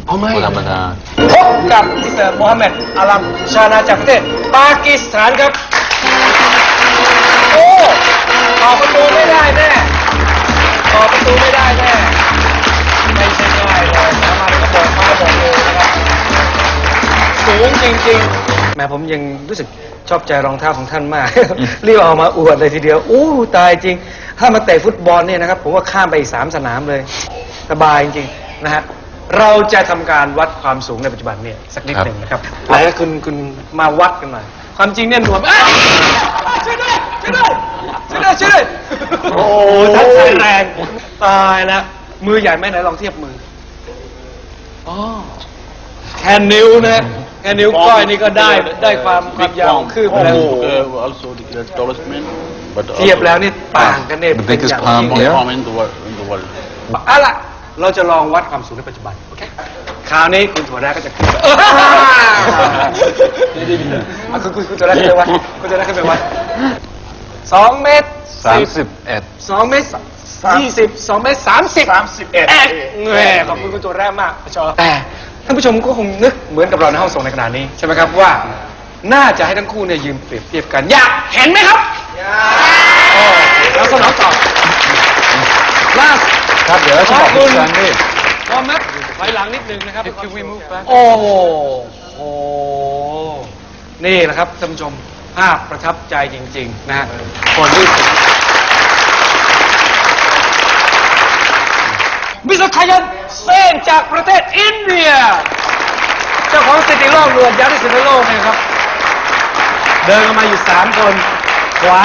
อ๋อไม่ ธรรมดา พบกับมิสเตอร์โมฮัมเหม็ดอาลัมชานาจากประเทศปากีสถานครับโอ้ต่อประตูไม่ได้แน่ต่อประตูไม่ได้แน่ไม่ใช่ง่ายเลยนะมันก็บอกมาบอกเลยนะครับสูงจริงๆแม้ผมยังรู้สึกชอบใจรองเท้าของท่านมาก รีบเอามาอวดเลยทีเดียวอู้ตายจริงถ้ามาเตะฟุตบอลเนี่ยนะครับผมว่าข้ามไปอีก3 สนามเลยสบายจริงๆนะฮะเราจะทำการวัดความสูงในปัจจุบันเนี่ยสักนิดหนึ่งนะครับไหนคุณมาวัดกันหน่อยความจริงเนี่ยหนวมช่วยด้วยช่วยด้วยช่วยด้วยช่วยด้วยโอ้ท่านใช้แรงตายแล้วมือใหญ่ไหมไหนลองเทียบมืออ๋อแค่นิ้วนะแค่นิ้วก้อยนี่ก็ได้ความยาวคืบแล้ว Also the tallest man, but เทียบแล้วนี่ต่างกันเนี่ย The biggest palm here. palm in the world. เอาล่ะเราจะลองวัดความสูงในปัจจุบันโอเคคราวนี้คุณถั่วแรกก็จะขึ้นคุณถั่วแรกขึ้นไปวัดคุณถั่วแรกขึ้นไปวัด2 เมตร 31 2 เมตร 20 2 เมตร 30 แหมขอบคุณคุณตัวแรกมากชอแต่ท่านผู้ชมก็คงนึกเหมือนกับเราในห้องส่งในขณะนี้ใช่ไหมครับว่าน่าจะให้ทั้งคู่เนี่ยยืนเปรียบเทียบกันอยากเห็นไหมครับแล้วสนองตอบล่าสุด ครับเดี๋ยวจะบอกคุณกันดิ พร้อมไหมถอยหลังนิดนึงนะครับ Can we move back? โอ้โหนี่แหละครับท่านผู้ชมภาพประทับใจจริงๆนะฮะคนที่ถึงมิสเตอร์คายันเซนจากประเทศอินเดียเจ้าของสถิติโลกหนวดยาวที่สุดในโลกเนี่ยครับเดินมาอยู่3 คนขวา